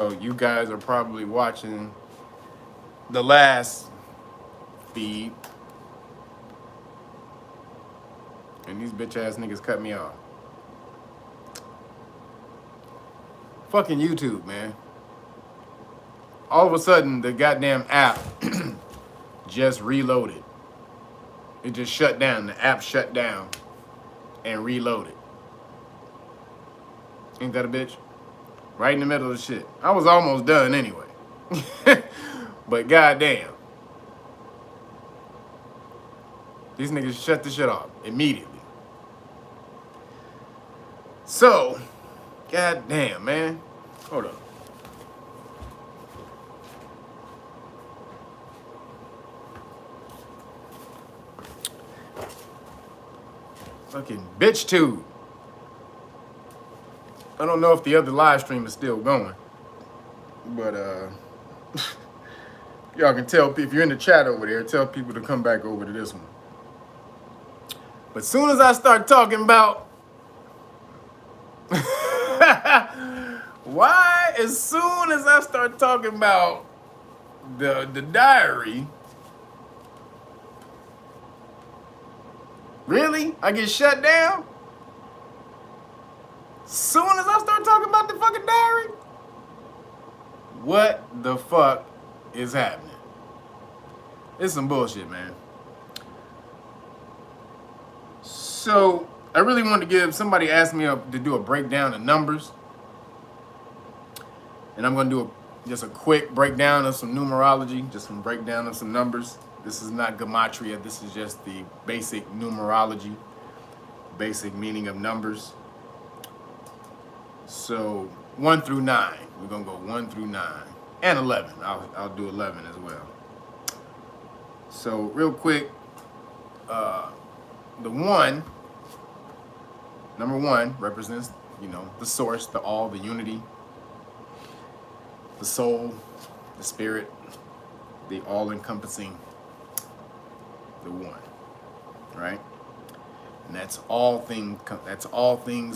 So you guys are probably watching the last feed, and these bitch ass niggas cut me off. Fucking YouTube, man. All of a sudden, the goddamn app just reloaded. It just shut down. The app shut down and reloaded. Ain't that a bitch? Right in the middle of the shit. I was almost done anyway. But goddamn. These niggas shut the shit off immediately. So, goddamn, man. Hold up. Fucking bitch tube. I don't know if the other live stream is still going, but y'all can tell if you're in the chat over there, tell people to come back over to this one. But soon as I start talking about why, as soon as I start talking about the diary, really? I get shut down? Soon as I start talking about the fucking diary? What the fuck is happening? It's some bullshit, man. So, I really wanted to give, somebody asked me to do a breakdown of numbers. And I'm going to do just a quick breakdown of some numerology, just some breakdown of some numbers. This is not gematria, this is just the basic numerology, basic meaning of numbers. So 1 through 9, we're gonna go 1 through 9, and 11. I'll do 11 as well. So real quick, the one, number 1 represents, you know, the source, the all, the unity, the soul, the spirit, the all-encompassing, the one, right? And that's all things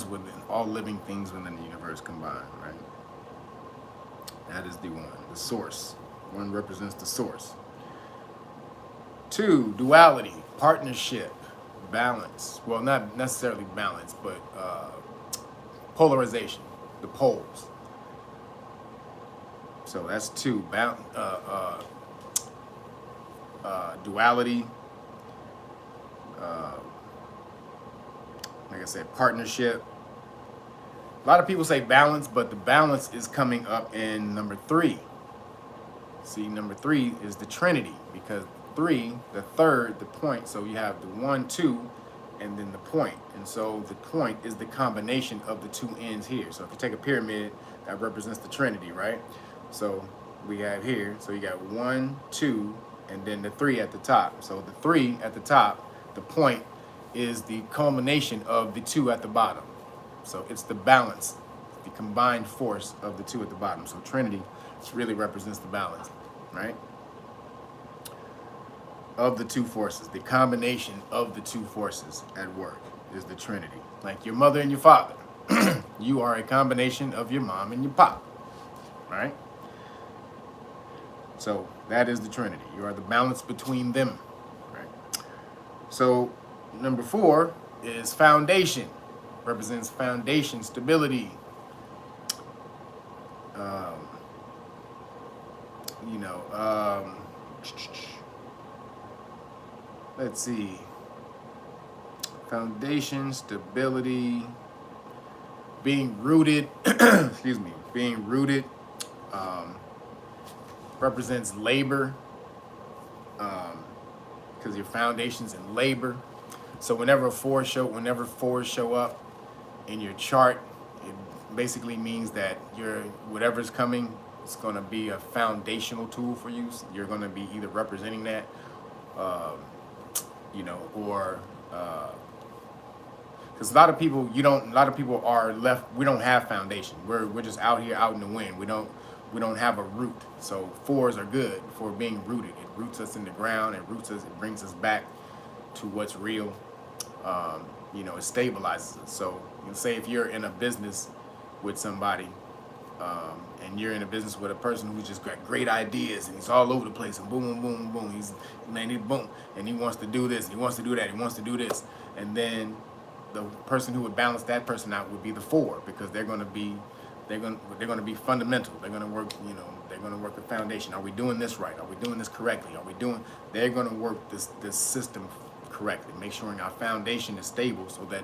within, all living things within the universe combined, right? That is the one, the source. 1 represents the source. 2, duality, partnership, balance. Well, not necessarily balance, but polarization, the poles. So that's 2, duality, like I said, partnership. A lot of people say balance, but the balance is coming up in number 3. See, number 3 is the Trinity, because 3, the third, the point. So you have the 1, 2, and then the point. And so the point is the combination of the 2 ends here. So if you take a pyramid, that represents the Trinity, right? So we have here, so you got 1, 2, and then the 3 at the top. So the 3 at the top, the point, is the culmination of the 2 at the bottom. So it's the balance, the combined force of the 2 at the bottom. So Trinity really represents the balance, right? Of the 2 forces, the combination of the 2 forces at work is the Trinity. Like your mother and your father. You are a combination of your mom and your pop, right? So that is the Trinity. You are the balance between them, right? So number 4 is foundation. Represents foundation, stability. Let's see. Foundation, stability, being rooted, excuse me, being rooted, represents labor, because your foundation's in labor. So whenever fours show up in your chart, it basically means that whatever's coming, it's going to be a foundational tool for you. So you're going to be either representing that, or because a lot of people are left. We don't have foundation. We're just out here out in the wind. We don't have a root. So 4s are good for being rooted. It roots us in the ground. It brings us back to what's real. It stabilizes us. So you can say if you're in a business with somebody and you're in a business with a person who's just got great ideas and he's all over the place and boom, boom, boom, boom. He boom, and he wants to do this, he wants to do that, he wants to do this, and then the person who would balance that person out would be the 4, because they're going to be fundamental. They're going to work, they're going to work the foundation. Are we doing this right? Are we doing this correctly? They're going to work this system correctly, make sure our foundation is stable so that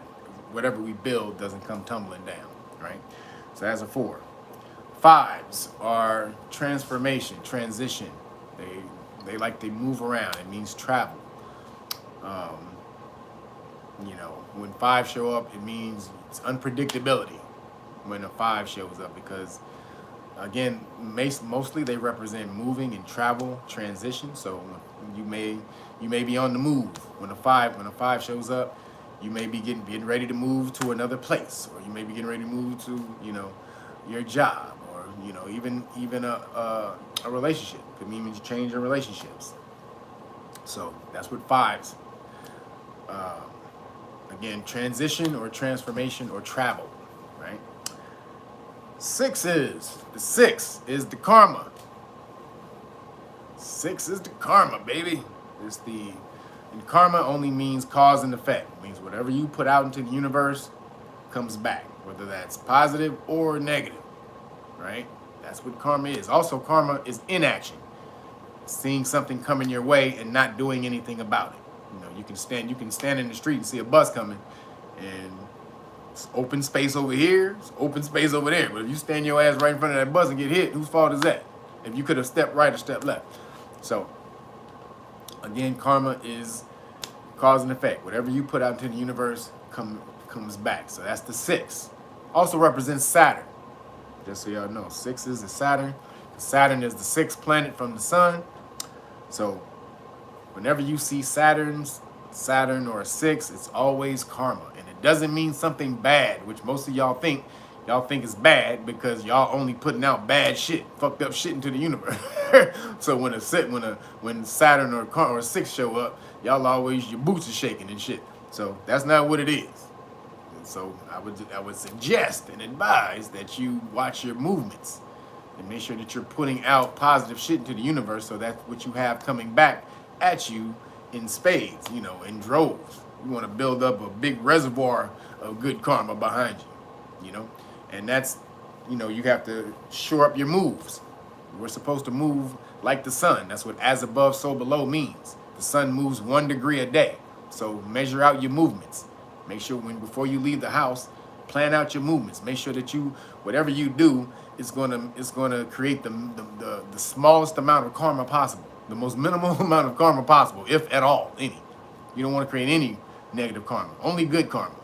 whatever we build doesn't come tumbling down, right? So that's a 4. 5s are transformation, transition. They move around. It means travel. When 5 show up, it means it's unpredictability when a 5 shows up, because again, mostly they represent moving and travel, transition. So you may be on the move when a 5 shows up. You may be getting ready to move to another place, or you may be getting ready to move to your job, or even a relationship. Could mean you change your relationships. So that's what 5s. Again, transition or transformation or travel, right? 6 is the karma. 6 is the karma, baby. And karma only means cause and effect. It means whatever you put out into the universe comes back, whether that's positive or negative, right? That's what karma is. Also, karma is inaction. Seeing something coming your way and not doing anything about it. You can stand in the street and see a bus coming, and it's open space over here, it's open space over there. But if you stand your ass right in front of that bus and get hit, whose fault is that? If you could have stepped right or stepped left. So again, karma is cause and effect. Whatever you put out into the universe comes back. So that's the 6. Also represents Saturn. Just so y'all know, 6 is the Saturn. Saturn is the 6th planet from the sun. So whenever you see Saturn or a 6, it's always karma. And it doesn't mean something bad, which most of y'all think. Y'all think is bad because y'all only putting out bad shit, fucked up shit into the universe. So when Saturn or a 6 show up, y'all always, your boots are shaking and shit. So that's not what it is. And so I would suggest and advise that you watch your movements and make sure that you're putting out positive shit into the universe, so that's what you have coming back at you in spades, in droves. You want to build up a big reservoir of good karma behind you, and that's, you have to shore up your moves. We're supposed to move like the sun. That's what as above, so below means. The sun moves 1 degree a day. So measure out your movements. Make sure before you leave the house, plan out your movements. Make sure that whatever you do is gonna create the smallest amount of karma possible. The most minimal amount of karma possible, if at all, any. You don't want to create any negative karma, only good karma.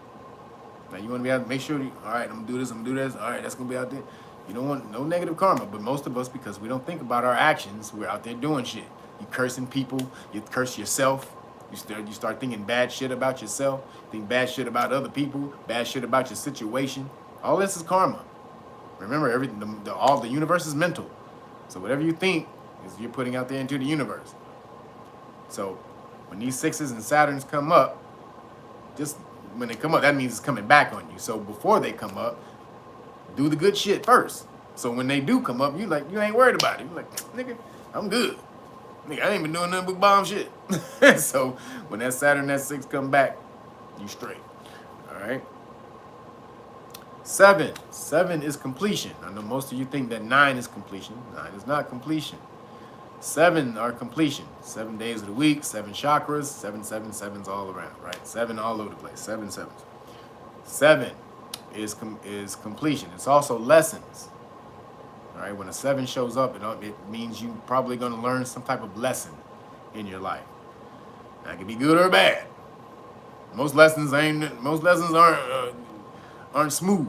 Now you want to be able to make sure, all right, I'm gonna do this, all right, that's gonna be out there. You don't want no negative karma, but most of us, because we don't think about our actions, we're out there doing shit. You cursing people, you curse yourself, you start thinking bad shit about yourself, think bad shit about other people, bad shit about your situation. All this is karma. Remember, all the universe is mental. So whatever you think, you're putting out there into the universe. So when these 6s and Saturns come up, just when they come up, that means it's coming back on you. So before they come up, do the good shit first. So when they do come up, you ain't worried about it. You're like, nigga, I'm good. Nigga, I ain't been doing nothing but bomb shit. So when that Saturn, that 6 come back, you straight. All right. 7 is completion. I know most of you think that 9 is completion. 9 is not completion. 7 are completion. 7 days of the week, 7 chakras, 7's all around, right? 7 all over the place. 7 sevens. 7 is completion. It's also lessons. All right, when a 7 shows up, it means you probably going to learn some type of lesson in your life. That could be good or bad. Most lessons aren't smooth,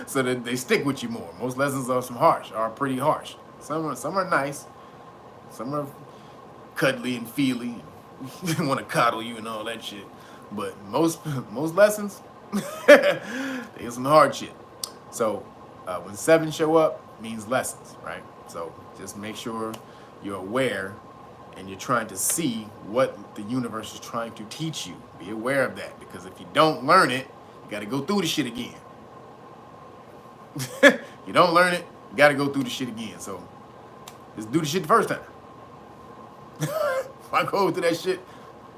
so that they stick with you more. Most lessons are pretty harsh. Some are nice. Some are cuddly and feely. And want to coddle you and all that shit. But most lessons, they some hard shit. So when 7 show up, means lessons, right? So just make sure you're aware and you're trying to see what the universe is trying to teach you. Be aware of that, because if you don't learn it, you got to go through the shit again. You don't learn it, you got to go through the shit again. So just do the shit the first time. If I go through that shit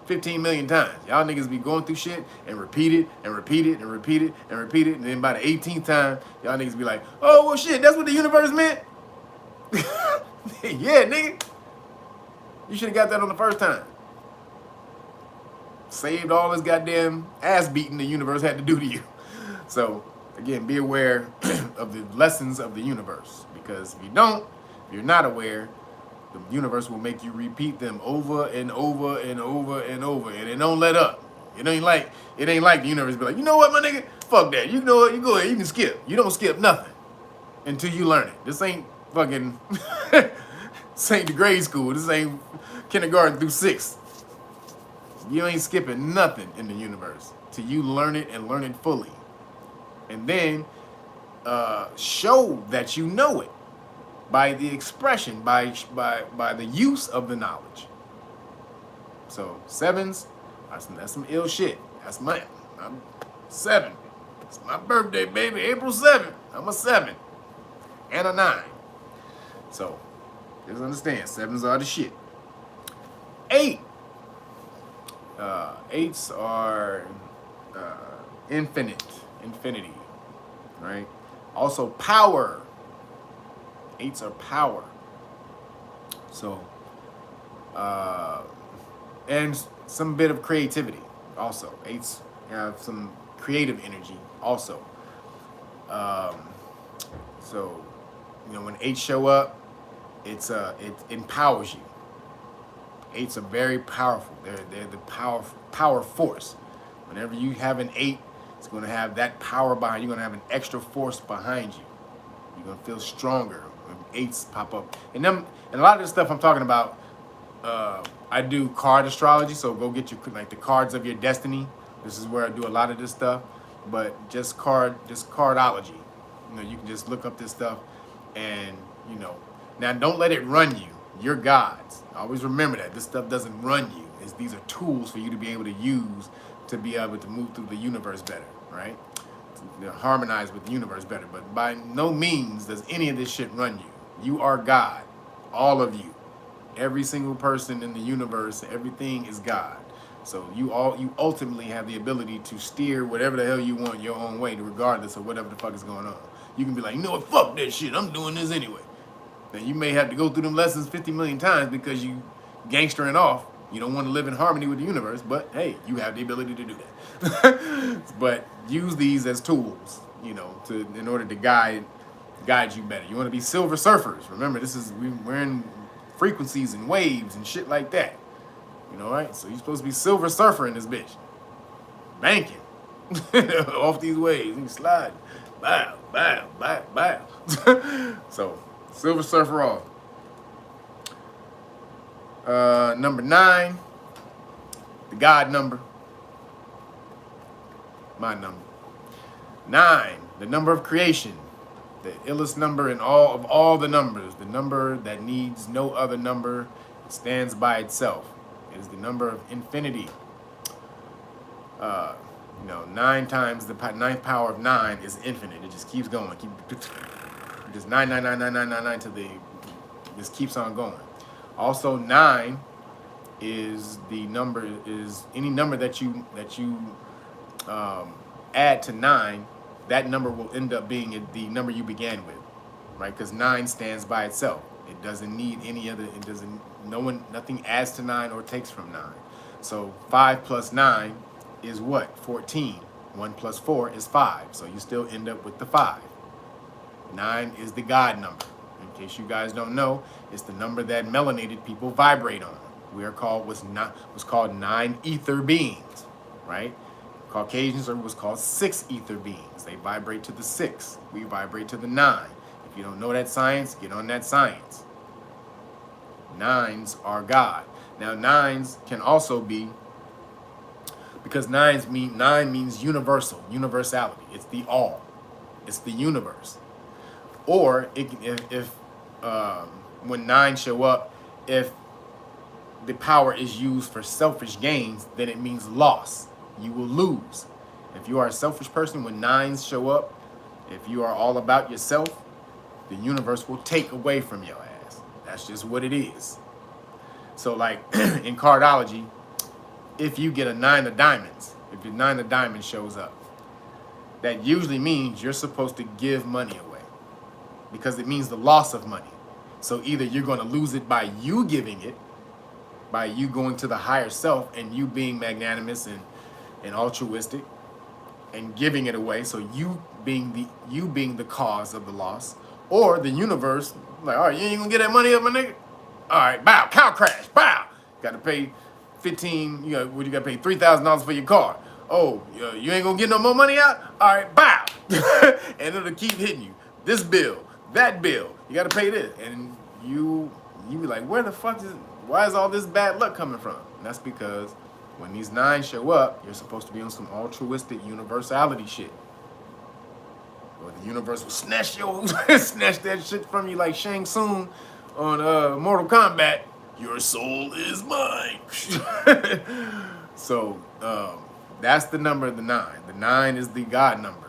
15 million times, y'all niggas be going through shit and repeat it and repeat it and repeat it and repeat it, and then by the 18th time, y'all niggas be like, oh, well, shit, that's what the universe meant? Yeah, nigga. You should have got that on the first time. Saved all this goddamn ass beating the universe had to do to you. So, again, be aware of the lessons of the universe. Because if you don't, if you're not aware, the universe will make you repeat them over and over and over and over. And it don't let up. It ain't like the universe be like, you know what, my nigga? Fuck that. You know what? You go ahead. You can skip. You don't skip nothing until you learn it. This ain't fucking... This ain't the grade school. This ain't kindergarten through 6th. You ain't skipping nothing in the universe till you learn it and learn it fully. And then show that you know it by the expression, by the use of the knowledge. So 7s, that's some ill shit. I'm 7. It's my birthday, baby, April 7th. I'm a 7 and a 9. So just understand, 7s are the shit. 8. 8s are infinity, right? Also power. 8s are power. So, and some bit of creativity also. 8s have some creative energy also. So, you know, when 8s show up, it empowers you. 8s are very powerful. They're the power force. Whenever you have an 8, it's going to have that power behind you. You're going to have an extra force behind you. You're going to feel stronger when 8s pop up. And a lot of the stuff I'm talking about, I do card astrology. So go get the cards of your destiny. This is where I do a lot of this stuff. But just cardology. You know, you can just look up this stuff and, you know, now don't let it run you. You're gods. Always remember that. This stuff doesn't run you. These are tools for you to be able to use to be able to move through the universe better, right? To harmonize with the universe better. But by no means does any of this shit run you. You are God. All of you. Every single person in the universe, everything is God. So you ultimately have the ability to steer whatever the hell you want your own way, regardless of whatever the fuck is going on. You can be like, you know what, fuck that shit. I'm doing this anyway. Now, you may have to go through them lessons 50 million times because you gangstering off. You don't want to live in harmony with the universe, but hey, you have the ability to do that. But use these as tools, you know, in order to guide you better. You want to be silver surfers. Remember, we're in frequencies and waves and shit like that. You know, right? So you're supposed to be silver surfer in this bitch. Banking off these waves and sliding. Bow, bow, bow, bow. So silver surfer off. Number 9, the God number. My number. 9, the number of creation. The illest number in all the numbers. The number that needs no other number. It stands by itself. It is the number of infinity. You know, 9 times the 9th power of 9 is infinite. It just keeps going. Just 9, 9, 9, 9, 9, 9, 9 till it just keeps on going. Also, 9 is any number that you add to 9. That number will end up being the number you began with, right? Because 9 stands by itself. It doesn't need any other. Nothing adds to 9 or takes from 9. So 5 plus 9 is what? 14. 1 plus 4 is 5. So you still end up with the 5. 9 is the God number. In case you guys don't know, it's the number that melanated people vibrate on. We are called what's called 9 ether beings, right? Caucasians are what's called 6 ether beings. They vibrate to the 6. We vibrate to the 9. If you don't know that science, get on that science. 9s are God. Now 9s can also be, because 9 means universal, universality. It's the all. It's the universe. Or if when 9 show up, if the power is used for selfish gains, then it means loss. You will lose. If you are a selfish person, when 9s show up If you are all about yourself, the universe will take away from your ass. That's just what it is. So like in cardology, if you get a 9 of diamonds, if your 9 of diamonds shows up, that usually means you're supposed to give money away because it means the loss of money. So either you're going to lose it by you giving it, by you going to the higher self and you being magnanimous and altruistic and giving it away, so you being the cause of the loss, or the universe, like, all right, you ain't gonna get that money up, my nigga? All right, bow, cow crash, bow. Got to pay 15, you got to pay $3,000 for your car. Oh, you ain't gonna get no more money out? All right, bow. And it'll keep hitting you. This bill, that bill, you got to pay this. And you be like, why is all this bad luck coming from? And that's because when these 9s show up, you're supposed to be on some altruistic universality shit. Or the universe will snatch that shit from you like Shang Tsung on Mortal Kombat. Your soul is mine. So that's the number of the 9. The 9 is the God number.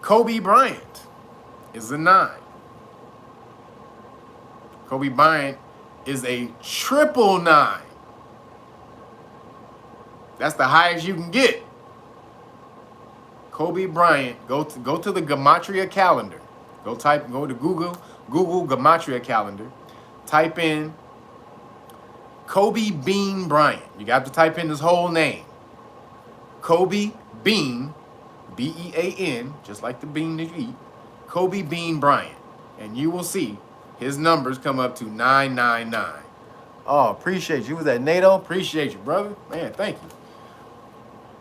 Kobe Bryant is a 9. Kobe Bryant is a 999. That's the highest you can get. Kobe Bryant, go to the Gematria calendar. Go to Google Gematria calendar. Type in Kobe Bean Bryant. You got to type in his whole name. Kobe Bean, B-E-A-N, just like the bean that you eat. Kobe Bean Bryant. And you will see his numbers come up to 999. Oh, appreciate you. Was that NATO? Appreciate you, brother. Man, thank you.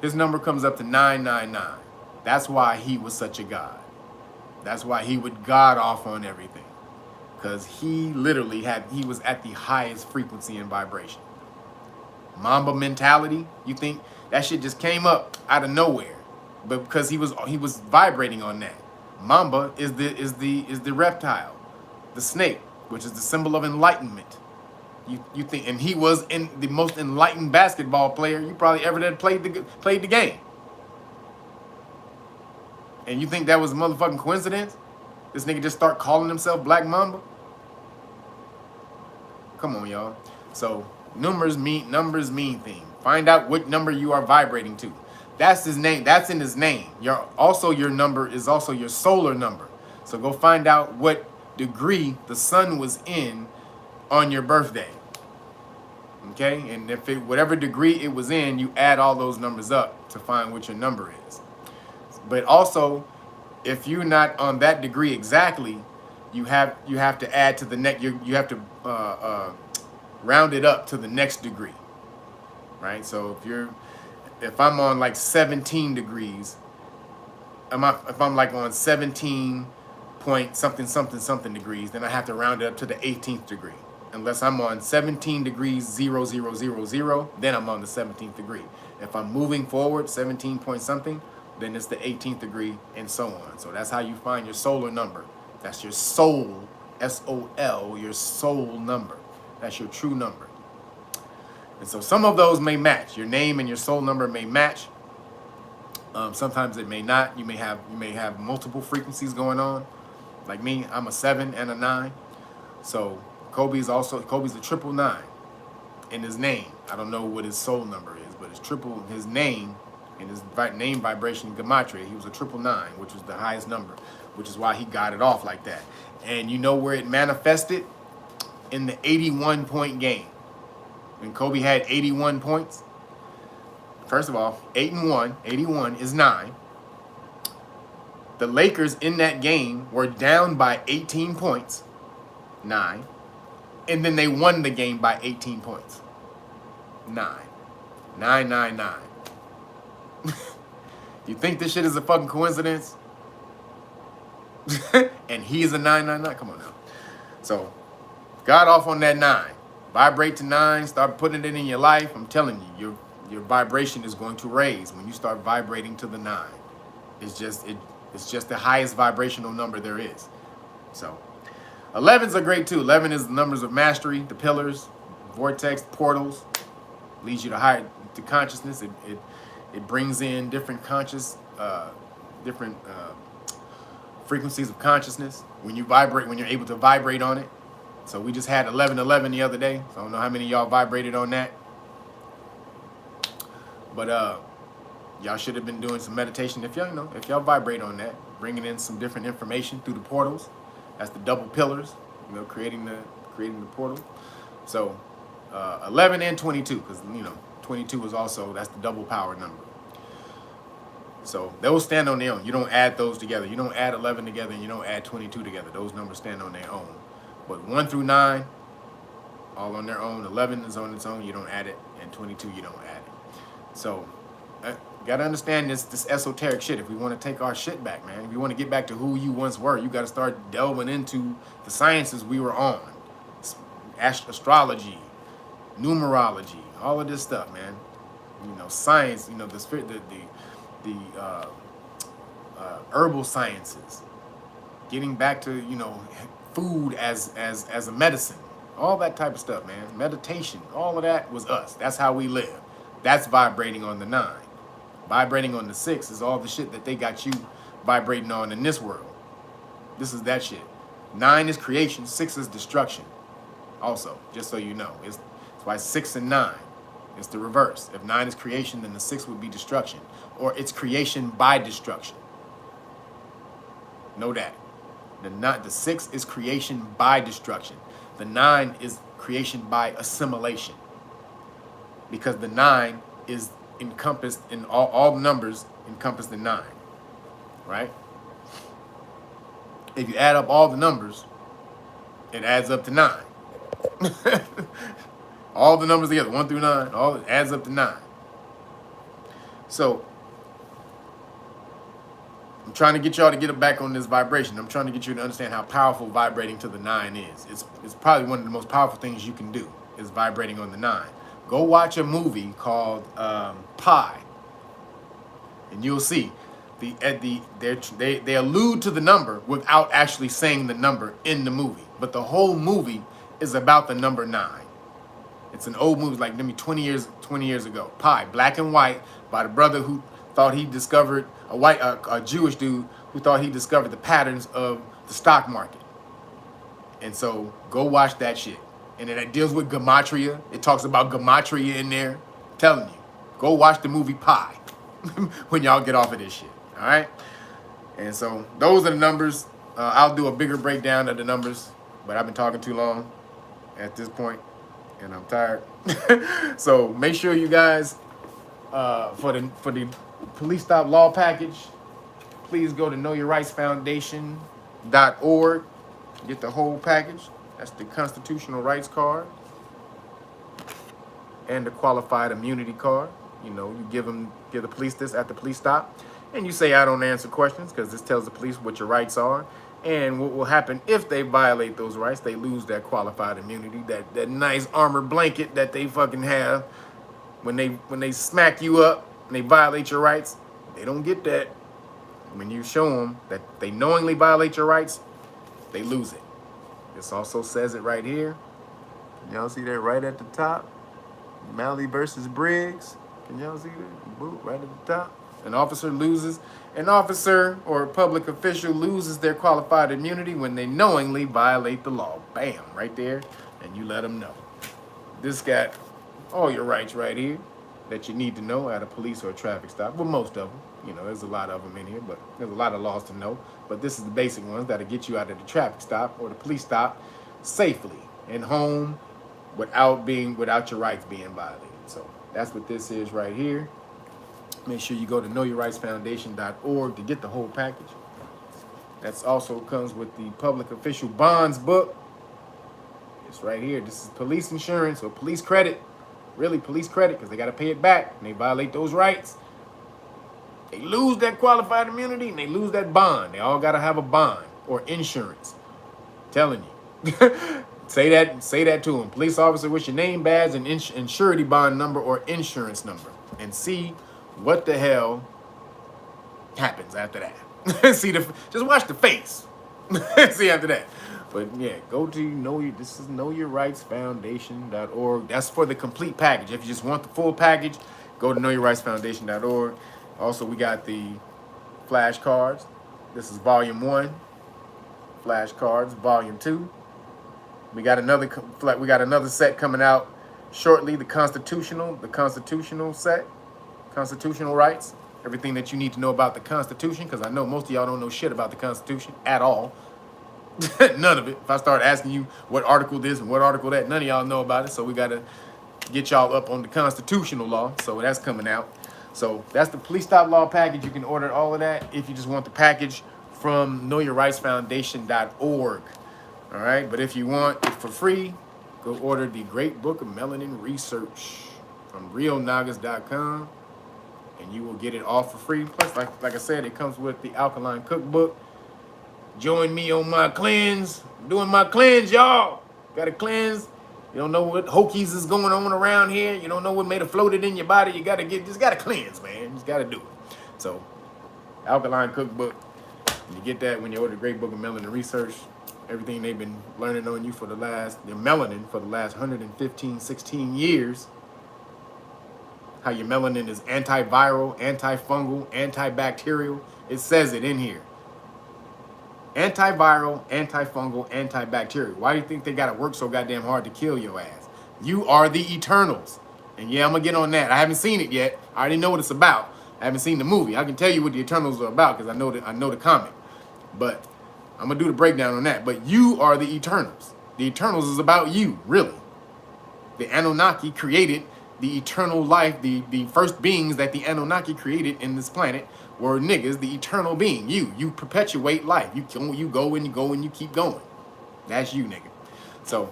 His number comes up to 999. That's why he was such a god. That's why he would god off on everything. Because he literally he was at the highest frequency and vibration. Mamba mentality, you think that shit just came up out of nowhere. But because he was vibrating on that. Mamba is the reptile, the snake, which is the symbol of enlightenment. You think, and he was the most enlightened basketball player you probably ever did played the game. And you think that was a motherfucking coincidence? This nigga just start calling himself Black Mamba? Come on, y'all. So numbers mean things. Find out what number you are vibrating to. That's his name. That's in his name. Your number is also your solar number. So go find out what degree the sun was in on your birthday. Okay? And if whatever degree it was in, you add all those numbers up to find what your number is. But also, if you're not on that degree exactly, you have to add to the next. You have to round it up to the next degree, right? So if I'm on like 17 degrees, if I'm like on 17 point something degrees, then I have to round it up to the 18th degree. Unless I'm on 17 degrees 0000, then I'm on the 17th degree. If I'm moving forward 17 point something, then it's the 18th degree, and so on. So that's how you find your solar number. That's your soul, S-O-L, your soul number. That's your true number. And so some of those may match. Your name and your soul number may match. Sometimes it may not. You may have multiple frequencies going on. Like me, I'm a 7 and a 9. So Kobe's a 999 in his name. I don't know what his soul number is, but it's triple his name. In his name vibration gematria, he was a 999, which was the highest number, which is why he got it off like that. And you know where it manifested? In the 81-point game. When Kobe had 81 points. First of all, 8-1, 81 is 9. The Lakers in that game were down by 18 points, 9. And then they won the game by 18 points, 9. 999. You think this shit is a fucking coincidence? And he is a 999? Come on now. So, got off on that 9. Vibrate to 9. Start putting it in your life. I'm telling you, your vibration is going to raise when you start vibrating to the 9. It's just the highest vibrational number there is. So, 11s are great too. 11 is the numbers of mastery, the pillars, vortex, portals. Leads you to higher to consciousness. It brings in different frequencies of consciousness. When you vibrate, when you're able to vibrate on it. So we just had 1111 the other day. So I don't know how many of y'all vibrated on that. But y'all should have been doing some meditation. If y'all if y'all vibrate on that, bringing in some different information through the portals. That's the double pillars, creating the portal. So 11 and 22, because 22 is also, that's the double power number. So those stand on their own. You don't add those together. You don't add 11 together and you don't add 22 together. Those numbers stand on their own. But 1 through 9, all on their own. 11 is on its own. You don't add it. And 22, you don't add it. So got to understand this esoteric shit. If we want to take our shit back, man. If you want to get back to who you once were, you got to start delving into the sciences we were on. Astrology, numerology, all of this stuff, man. Science, the herbal sciences, getting back to food as a medicine, all that type of stuff, man. Meditation, all of that was us. That's how we live. That's vibrating on the 9. Vibrating on the 6 is all the shit that they got you vibrating on in this world. This is that shit. 9 is creation, 6 is destruction. Also, just so you know, it's why 6 and 9. It's the reverse. If 9 is creation, then the 6 would be destruction. Or it's creation by destruction. Know that. The 6 is creation by destruction. The 9 is creation by assimilation. Because the 9 is encompassed in all the numbers encompass the 9. Right? If you add up all the numbers, it adds up to 9. All the numbers together, 1 through 9, all it adds up to 9. So I'm trying to get y'all to get back on this vibration. I'm trying to get you to understand how powerful vibrating to the 9 is. It's probably one of the most powerful things you can do is vibrating on the 9. Go watch a movie called Pi, and you'll see they allude to the number without actually saying the number in the movie. But the whole movie is about the number 9. It's an old movie, like maybe 20 years ago. Pi, black and white, by the brother who thought he discovered a Jewish dude who thought he discovered the patterns of the stock market. And so go watch that shit. And then it deals with gematria. It talks about gematria in there. I'm telling you, go watch the movie Pi when y'all get off of this shit. All right. And so those are the numbers. I'll do a bigger breakdown of the numbers, but I've been talking too long at this point, and I'm tired. So make sure you guys, for the police stop law package, please go to knowyourrightsfoundation.org. Get the whole package. That's the constitutional rights card and the qualified immunity card. You give the police this at the police stop, and you say, I don't answer questions, because this tells the police what your rights are. And what will happen if they violate those rights, they lose that qualified immunity, that nice armor blanket that they fucking have. When they smack you up and they violate your rights, they don't get that. When you show them that they knowingly violate your rights, they lose it. This also says it right here. Can y'all see that right at the top? Malley versus Briggs. Can y'all see that? Boop, right at the top. An officer or a public official loses their qualified immunity when they knowingly violate the law. Bam, right there. And you let them know. This got all your rights right here that you need to know at a police or a traffic stop. Well, most of them. There's a lot of them in here, but there's a lot of laws to know. But this is the basic ones that'll get you out of the traffic stop or the police stop safely and home without your rights being violated. So that's what this is right here. Make sure you go to knowyourrightsfoundation.org to get the whole package. That also comes with the public official bonds book. It's right here. This is police insurance or police credit. Really police credit, because they got to pay it back and they violate those rights. They lose that qualified immunity and they lose that bond. They all got to have a bond or insurance. I'm telling you. Say that to them. Police officer, what's your name, badge, and surety bond number or insurance number, and see what the hell happens after that. Just watch the face. See after that. But yeah, go to knowyourrightsfoundation.org. That's for the complete package. If you just want the full package, go to knowyourrightsfoundation.org. Also, we got the flashcards. This is volume 1. Flashcards, volume 2. We got another set coming out shortly. The constitutional set, constitutional rights. Everything that you need to know about the Constitution, because I know most of y'all don't know shit about the Constitution at all. None of it. If I start asking you what article this and what article that, none of y'all know about it. So we got to get y'all up on the constitutional law. So that's coming out. So that's the police stop law package. You can order all of that if you just want the package from knowyourrightsfoundation.org. All right. But if you want it for free, go order the Great Book of Melanin Research from Reelnagas.com. And you will get it all for free. Plus, like I said, it comes with the Alkaline Cookbook. Join me on my cleanse. I'm doing my cleanse, y'all. Got to cleanse. You don't know what hokies is going on around here. You don't know what may have floated in your body. You just got to cleanse, man. You just got to do it. So, Alkaline Cookbook. And you get that when you order the Great Book of Melanin Research. Everything they've been learning on you the melanin for the last 115, 16 years. How your melanin is antiviral, antifungal, antibacterial. It says it in here. Antiviral, antifungal, antibacterial. Why do you think they got to work so goddamn hard to kill your ass? You are the Eternals. And yeah, I'm going to get on that. I haven't seen it yet. I already know what it's about. I haven't seen the movie. I can tell you what the Eternals are about because I know the comic. But I'm going to do the breakdown on that. But you are the Eternals. The Eternals is about you, really. The Anunnaki created the eternal life, the first beings that the Anunnaki created in this planet were niggas, the eternal being. You perpetuate life. You go and you keep going. That's you, nigga. So,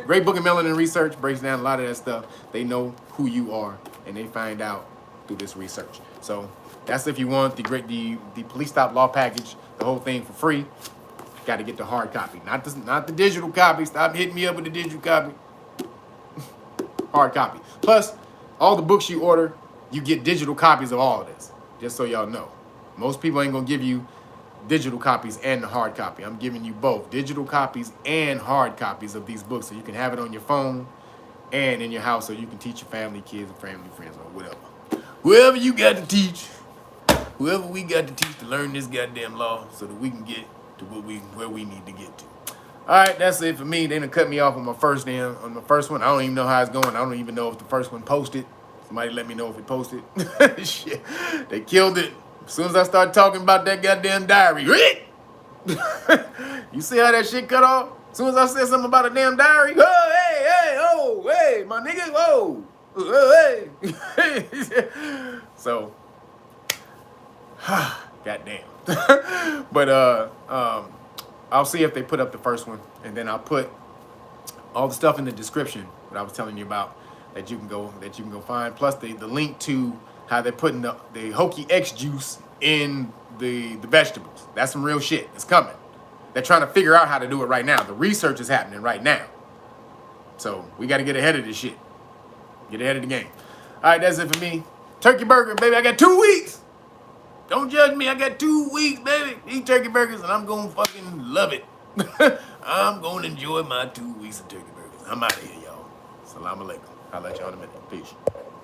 Great Book of Melanin Research breaks down a lot of that stuff. They know who you are, and they find out through this research. So, that's if you want the police stop law package, the whole thing for free. Got to get the hard copy, not the digital copy. Stop hitting me up with the digital copy. Hard copy. Plus, all the books you order, you get digital copies of all of this. Just so y'all know. Most people ain't gonna give you digital copies and the hard copy. I'm giving you both digital copies and hard copies of these books so you can have it on your phone and in your house so you can teach your family, kids, and family, friends, or whatever. Whoever you got to teach, whoever we got to teach to learn this goddamn law so that we can get to where we need to get to. All right, that's it for me. They done cut me off on my first one. I don't even know how it's going. I don't even know if the first one posted. Somebody let me know if it posted. Shit, they killed it. As soon as I started talking about that goddamn diary. You see how that shit cut off? As soon as I said something about a damn diary. Oh, hey, my nigga, whoa. Oh, hey. So, goddamn. But, I'll see if they put up the first one, and then I'll put all the stuff in the description what I was telling you about that you can go find, plus the link to how they're putting the Hokey X juice in the vegetables. That's some real shit. It's coming. They're trying to figure out how to do it right now. The research is happening right now. So we got to get ahead of this shit. Get ahead of the game. All right, that's it for me. Turkey burger, baby. I got 2 weeks. Don't judge me. I got 2 weeks, baby. Eat turkey burgers, and I'm going to fucking love it. I'm going to enjoy my 2 weeks of turkey burgers. I'm out of here, y'all. Salam alaikum. I'll let y'all in a minute. Peace.